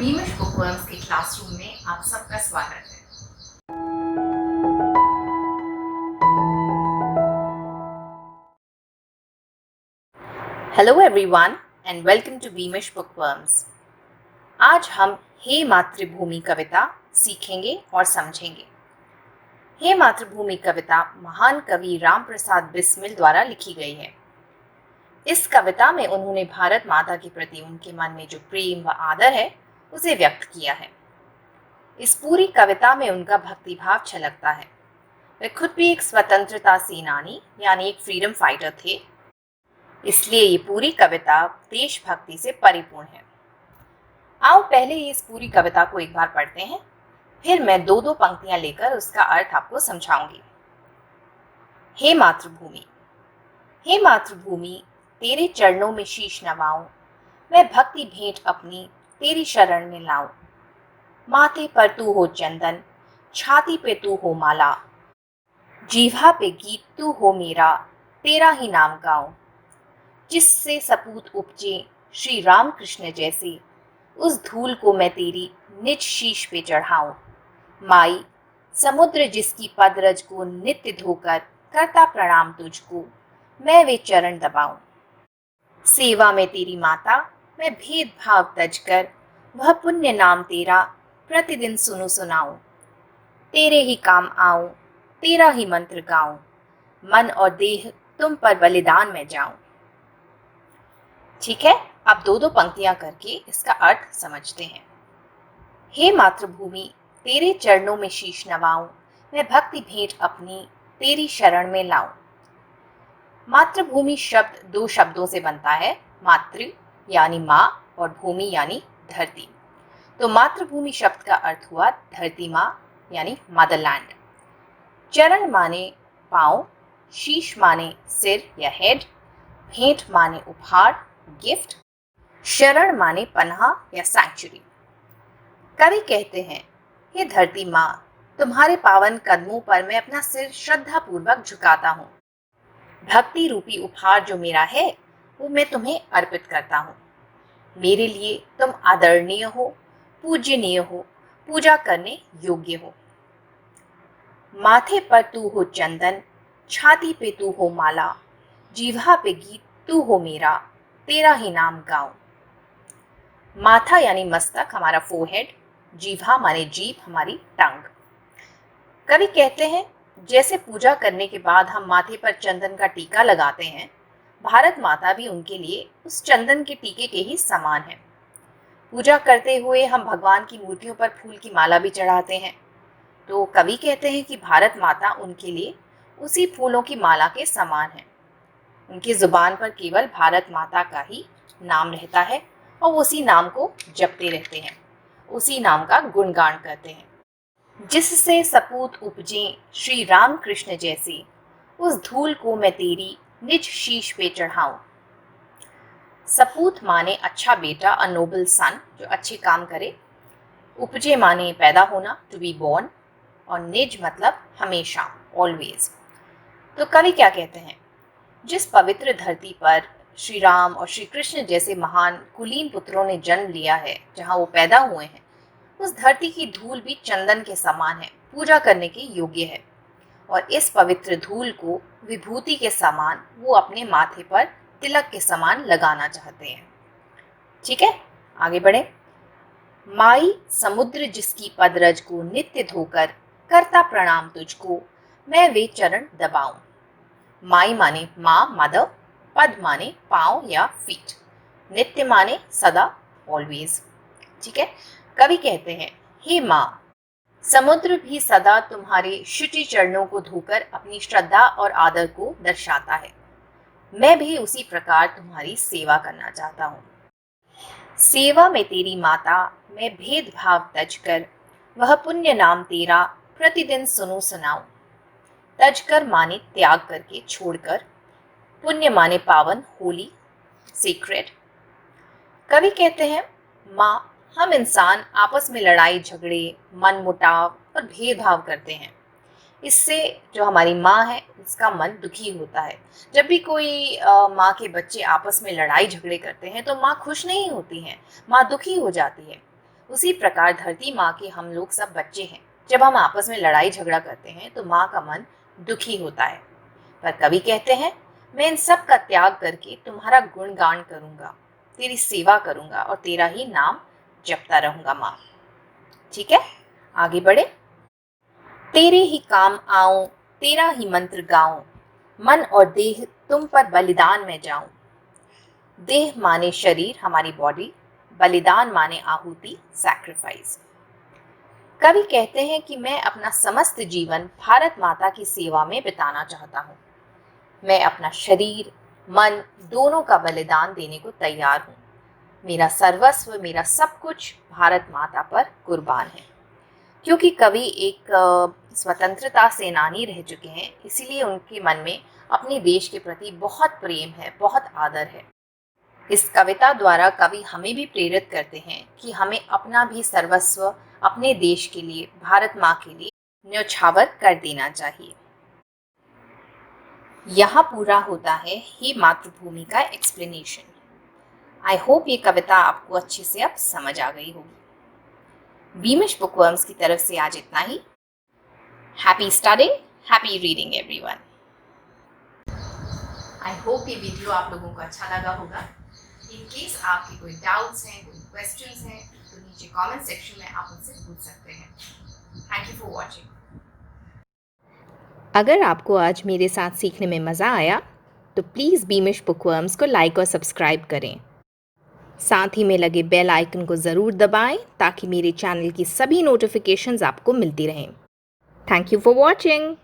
बीमिश bookworms के classroom में आप सबका स्वागत है। Hello everyone and welcome to बीमिश बुकवर्म्स। आज हम हे मातृभूमि कविता सीखेंगे और समझेंगे। हे मातृभूमि कविता महान कवि राम प्रसाद बिस्मिल द्वारा लिखी गई है। इस कविता में उन्होंने भारत माता के प्रति उनके मन में जो प्रेम व आदर है उसे व्यक्त किया है। इस पूरी कविता में उनका भक्तिभाव छलकता है। वे खुद भी एक स्वतंत्रता सेनानी यानी एक फ्रीडम फाइटर थे, इसलिए ये पूरी कविता देशभक्ति से परिपूर्ण है। आओ पहले इस पूरी कविता को एक बार पढ़ते हैं, फिर मैं दो दो पंक्तियां लेकर उसका अर्थ आपको समझाऊंगी। हे मातृभूमि, हे मातृभूमि, तेरे चरणों में शीश नवाऊं, मैं भक्ति भेंट अपनी तेरी शरण में लाऊं। माथे पर तू हो चंदन, छाती पे तू हो माला, जीवा पे गीत तू हो मेरा, तेरा ही नाम गाऊं। जिससे सपूत उपजे श्री राम कृष्ण जैसे, उस धूल को मैं तेरी निज शीश पे चढ़ाऊं। माई समुद्र जिसकी पदरज को नित्य धोकर करता प्रणाम तुझको, मैं वे चरण दबाऊं। सेवा में तेरी माता मैं भेदभाव तज कर, वह पुण्य नाम तेरा प्रतिदिन सुनु सुनाऊं। तेरे ही काम आऊं, तेरा ही मंत्र गाऊं, मन और देह तुम पर बलिदान में जाऊं। ठीक है, अब दो दो पंक्तियां करके इसका अर्थ समझते हैं। हे मातृभूमि, तेरे चरणों में शीश नवाऊं, मैं भक्ति भेंट अपनी तेरी शरण में लाऊं। मातृभूमि शब्द दो शब्दों से बनता है, मातृ यानी माँ और भूमि यानी धरती। तो मातृभूमि शब्द का अर्थ हुआ धरती माँ यानी मदरलैंड। चरण माने पांव, शीश माने सिर या हेड, भेंट माने उपहार गिफ्ट, शरण माने पनाह या सैंक्चुरी। कवि कहते हैं, हे धरती माँ, तुम्हारे पावन कदमों पर मैं अपना सिर श्रद्धा पूर्वक झुकाता हूँ। भक्ति रूपी उपहार जो मेरा है वो मैं तुम्हें अर्पित करता हूँ। मेरे लिए तुम आदरणीय हो, पूजनीय हो, पूजा करने योग्य हो। माथे पर तू हो चंदन, छाती पे तू हो माला, जीवा पे गीत तू हो मेरा, तेरा ही नाम गाऊं। माथा यानी मस्तक, हमारा फोरहेड, जीवा माने जीभ, हमारी टंग। कवि कहते हैं, जैसे पूजा करने के बाद हम माथे पर चंदन का टीका लगाते हैं, भारत माता भी उनके लिए उस चंदन के टीके के ही समान है। पूजा करते हुए हम भगवान की मूर्तियों पर फूल की माला भी चढ़ाते हैं। तो कवि कहते हैं कि भारत माता उनके लिए उसी फूलों की माला के समान है। उनकी जुबान पर केवल भारत माता का ही नाम रहता है और उसी नाम को जपते रहते हैं, उसी नाम का गुणगान करते हैं। जिससे सपूत उपजे श्री राम कृष्ण जैसे, उस धूल को मैं तेरी निज शीश पे चढ़ाऊं। सपूत माने अच्छा बेटा, अ नोबल सन, जो अच्छे काम करे। उपजे माने पैदा होना, टू बी बॉर्न, और निज मतलब हमेशा, ऑलवेज। तो कवि क्या कहते हैं, जिस पवित्र धरती पर श्री राम और श्री कृष्ण जैसे महान कुलीन पुत्रों ने जन्म लिया है, जहाँ वो पैदा हुए हैं, उस धरती की धूल भी चंदन के समान है, पूजा करने के योग्य है। और इस पवित्र धूल को विभूति के समान वो अपने माथे पर तिलक के समान लगाना चाहते हैं। ठीक है, आगे बढ़े। माई समुद्र जिसकी पदरज को नित्य धोकर करता प्रणाम तुझको, मैं वे चरण दबाऊं। माई माने माँ, मदर, पद माने पांव या फीट, नित्य माने सदा, ऑलवेज। ठीक है, कवि कहते हैं, हे माँ, समुद्र भी सदा तुम्हारे शुचि चरणों को धोकर अपनी श्रद्धा और आदर को दर्शाता है। मैं भी उसी प्रकार तुम्हारी सेवा करना चाहता हूँ। सेवा में तेरी माता मैं भेदभाव तज कर, वह पुण्य नाम तेरा प्रतिदिन सुनो सुनाऊं। तज कर माने त्याग करके, छोड़कर, पुण्य माने पावन, होली, सीक्रेट। कवि कहते हैं, माँ, हम इंसान आपस में लड़ाई झगड़े, मन मुटाव और भेदभाव करते हैं। इससे जो हमारी माँ है उसका मन दुखी होता है। जब भी कोई माँ के बच्चे आपस में लड़ाई झगड़े करते हैं तो माँ खुश नहीं होती हैं, माँ दुखी हो जाती है। उसी प्रकार धरती माँ के हम लोग सब बच्चे हैं। जब हम आपस में लड़ाई झगड़ा करते हैं तो माँ का मन दुखी होता है, पर कवि कहते हैं, मैं इन सब का त्याग करके तुम्हारा गुणगान करूंगा, तेरी सेवा करूंगा और तेरा ही नाम जपता रहूंगा माँ। ठीक है, आगे बढ़े। तेरे ही काम आऊं, तेरा ही मंत्र गाऊं, मन और देह तुम पर बलिदान में जाऊं। देह माने शरीर, हमारी बॉडी, बलिदान माने आहुति, सैक्रिफाइस। कवि कहते हैं कि मैं अपना समस्त जीवन भारत माता की सेवा में बिताना चाहता हूँ। मैं अपना शरीर मन दोनों का बलिदान देने को तैयार हूँ। मेरा सर्वस्व, मेरा सब कुछ भारत माता पर कुर्बान है। क्योंकि कवि एक स्वतंत्रता सेनानी रह चुके हैं, इसीलिए उनके मन में अपने देश के प्रति बहुत प्रेम है, बहुत आदर है। इस कविता द्वारा कवि हमें भी प्रेरित करते हैं कि हमें अपना भी सर्वस्व अपने देश के लिए, भारत माँ के लिए न्यौछावर कर देना चाहिए। यहाँ पूरा होता है हे मातृभूमि का एक्सप्लेनेशन। आई होप ये कविता आपको अच्छे से अब समझ आ गई होगी। बीमिश बुकवर्म्स की तरफ से आज इतना ही। Happy studying, happy reading everyone. I hope ये वीडियो आप लोगों को अच्छा लगा होगा। इन केस आपके कोई डाउट्स हैं, कोई क्वेश्चंस हैं, तो नीचे कमेंट सेक्शन में आप मुझसे पूछ सकते हैं। Thank you for watching. अगर आपको आज मेरे साथ सीखने में मज़ा आया तो प्लीज़ बीमिश बुकवर्म्स को लाइक और सब्सक्राइब करें। साथ ही में लगे बेल आइकन को ज़रूर दबाएं ताकि मेरे चैनल की सभी नोटिफिकेशंस आपको मिलती रहें। Thank you for watching.